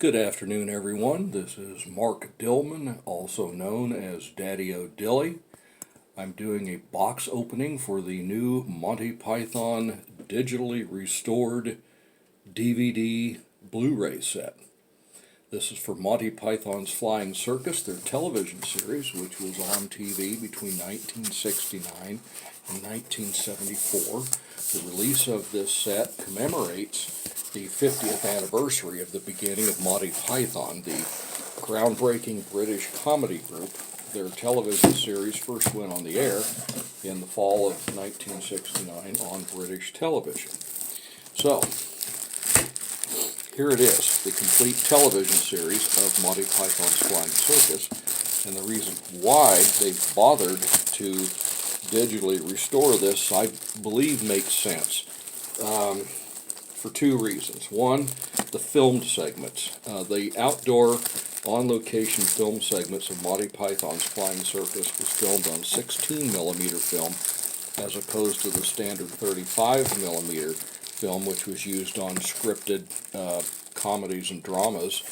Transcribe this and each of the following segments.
Good afternoon, everyone. This is Mark Dillman, also known as Daddy-O Dilly. I'm doing a box opening for the new Monty Python digitally restored DVD Blu-ray set. This is for Monty Python's Flying Circus, their television series, which was on TV between 1969 and 1974. The release of this set commemorates the 50th anniversary of the beginning of Monty Python, the groundbreaking British comedy group. Their television series first went on the air in the fall of 1969 on British television. So, here it is, the complete television series of Monty Python's Flying Circus, and the reason why they bothered to digitally restore this, I believe, makes sense. For two reasons. One, the filmed segments. The outdoor, on-location film segments of Monty Python's Flying Circus was filmed on 16mm film as opposed to the standard 35mm film, which was used on scripted comedies and dramas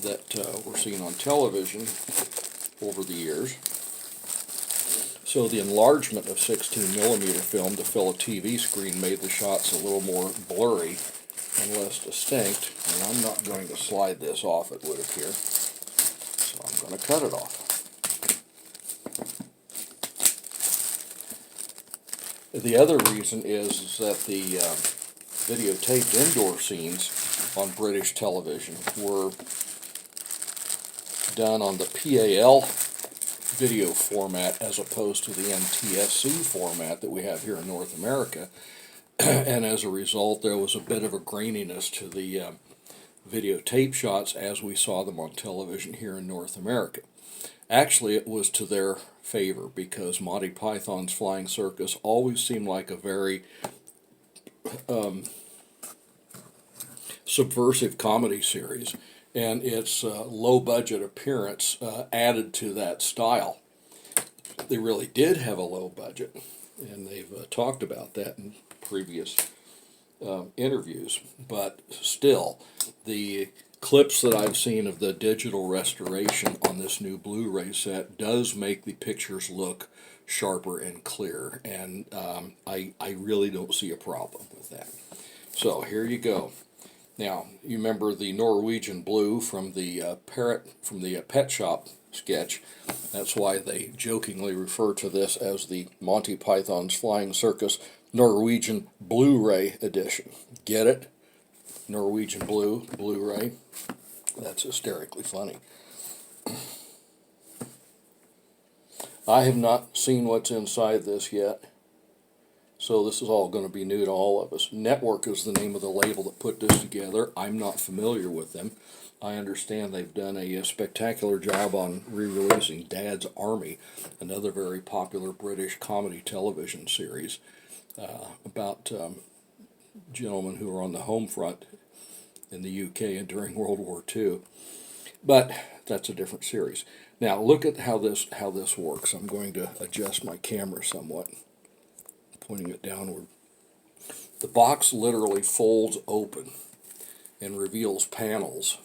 that were seen on television over the years. So the enlargement of 16mm film to fill a TV screen made the shots a little more blurry and less distinct, and I'm not going to slide this off, it would appear, so I'm going to cut it off. The other reason is that the videotaped indoor scenes on British television were done on the PAL video format as opposed to the NTSC format that we have here in North America, and as a result there was a bit of a graininess to the videotape shots as we saw them on television here in North America. Actually, it was to their favor because Monty Python's Flying Circus always seemed like a very subversive comedy series, and its low-budget appearance added to that style. They really did have a low budget, and they've talked about that in previous interviews, but still, the clips that I've seen of the digital restoration on this new Blu-ray set does make the pictures look sharper and clearer, and I really don't see a problem with that. So here you go. Now, you remember the Norwegian Blue from the Pet Shop sketch. That's why they jokingly refer to this as the Monty Python's Flying Circus Norwegian Blu-ray edition. Get it? Norwegian Blue, Blu-ray. That's hysterically funny. I have not seen what's inside this yet, so this is all going to be new to all of us. Network is the name of the label that put this together. I'm not familiar with them. I understand they've done a spectacular job on re-releasing Dad's Army, another very popular British comedy television series about gentlemen who were on the home front in the UK during World War II. But that's a different series. Now look at how this works. I'm going to adjust my camera somewhat, pointing it downward. The box literally folds open and reveals panels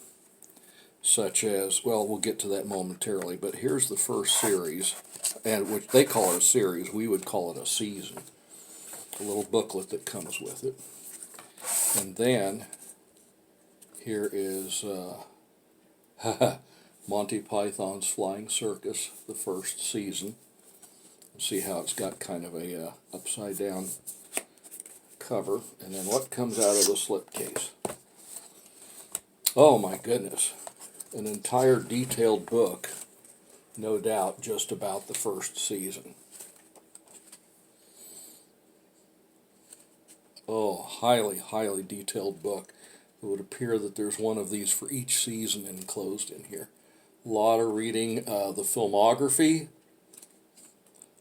such as, well, we'll get to that momentarily, but here's the first series, and which they call it a series, we would call it a season. A little booklet that comes with it. And then here is Monty Python's Flying Circus, the first season. See how it's got kind of a upside down cover, and then what comes out of the slipcase. Oh my goodness, an entire detailed book, no doubt, just about the first season. Oh, highly detailed book. It would appear that there's one of these for each season enclosed in here. A lot of reading the filmography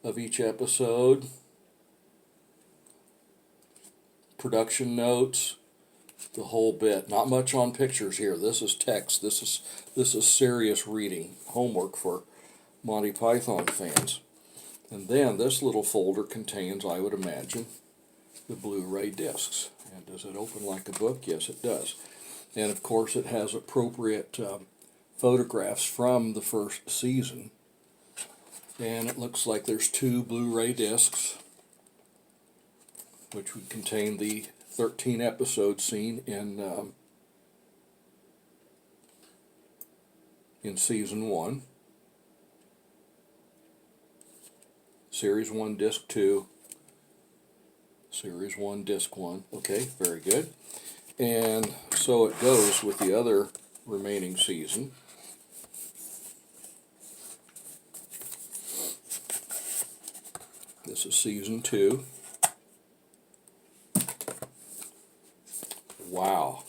of each episode, production notes, the whole bit. Not much on pictures here. This is text. This is serious reading, homework for Monty Python fans. And then this little folder contains, I would imagine, the Blu-ray discs. And does it open like a book? Yes, it does. And of course it has appropriate photographs from the first season. And it looks like there's 2 Blu-ray discs, which would contain the 13 episode scene in season 1. Series 1, Disc 2. Series 1, Disc 1. Okay, very good. And so it goes with the other remaining season. This is season 2. Wow.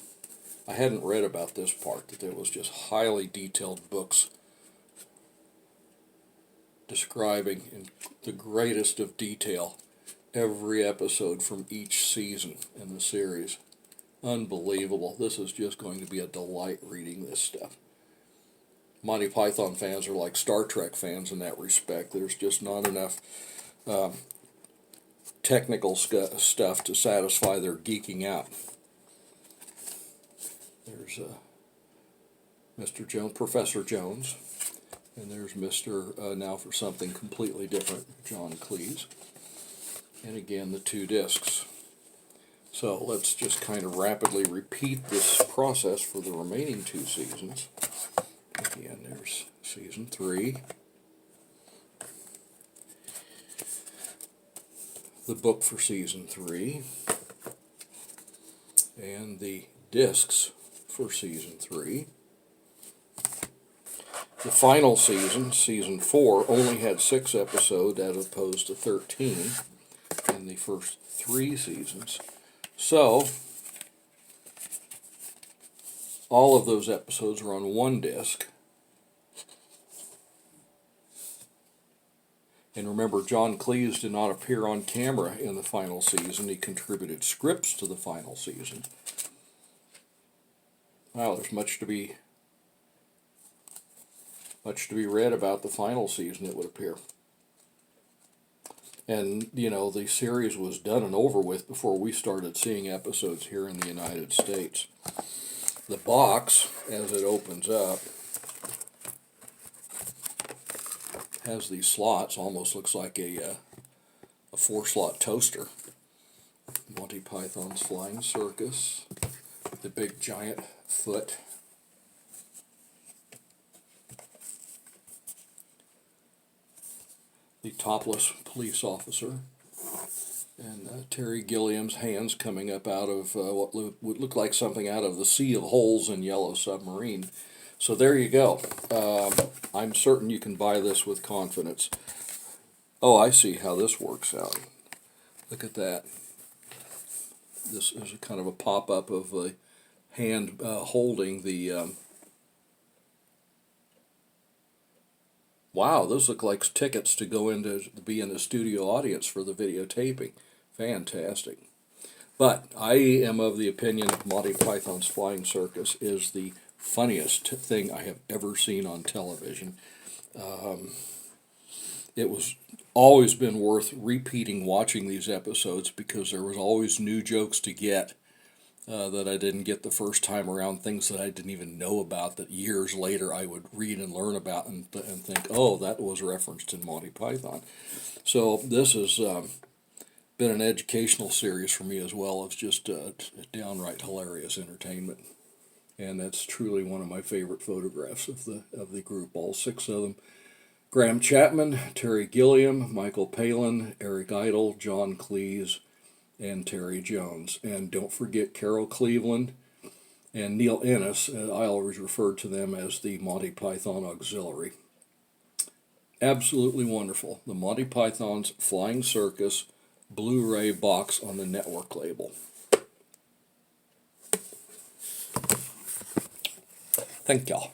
I hadn't read about this part, that there was just highly detailed books describing in the greatest of detail every episode from each season in the series. Unbelievable. This is just going to be a delight reading this stuff. Monty Python fans are like Star Trek fans in that respect. There's just not enough technical stuff to satisfy their geeking out. There's Mr. Jones, Professor Jones, and there's Mr. Now for something completely different, John Cleese. And again, the 2 discs. So let's just kind of rapidly repeat this process for the remaining 2 seasons. Again, there's season 3. The book for season 3. And the discs for season 3. The final season, season 4, only had 6 episodes as opposed to 13 in the first 3 seasons. So, all of those episodes are on 1 disc. And remember, John Cleese did not appear on camera in the final season. He contributed scripts to the final season. Wow, there's much to be read about the final season, it would appear. And, you know, the series was done and over with before we started seeing episodes here in the United States. The box, as it opens up, has these slots. Almost looks like a 4-slot toaster. Monty Python's Flying Circus. The big giant foot. The topless police officer, and Terry Gilliam's hands coming up out of what would look like something out of the Sea of Holes in Yellow Submarine. So there you go. I'm certain you can buy this with confidence. Oh, I see how this works out. Look at that. This is a kind of a pop-up of a hand holding the... Wow, those look like tickets to go into be in the studio audience for the videotaping. Fantastic. But I am of the opinion Monty Python's Flying Circus is the funniest thing I have ever seen on television. It was always been worth repeating watching these episodes because there was always new jokes to get that I didn't get the first time around, things that I didn't even know about that years later I would read and learn about and think, oh, that was referenced in Monty Python. So this has been an educational series for me as well. It's just downright hilarious entertainment. And that's truly one of my favorite photographs of the group, all 6 of them. Graham Chapman, Terry Gilliam, Michael Palin, Eric Idle, John Cleese, and Terry Jones. And don't forget Carol Cleveland and Neil Innes. I always referred to them as the Monty Python Auxiliary. Absolutely wonderful. The Monty Python's Flying Circus Blu-ray box on the network label. Thank y'all.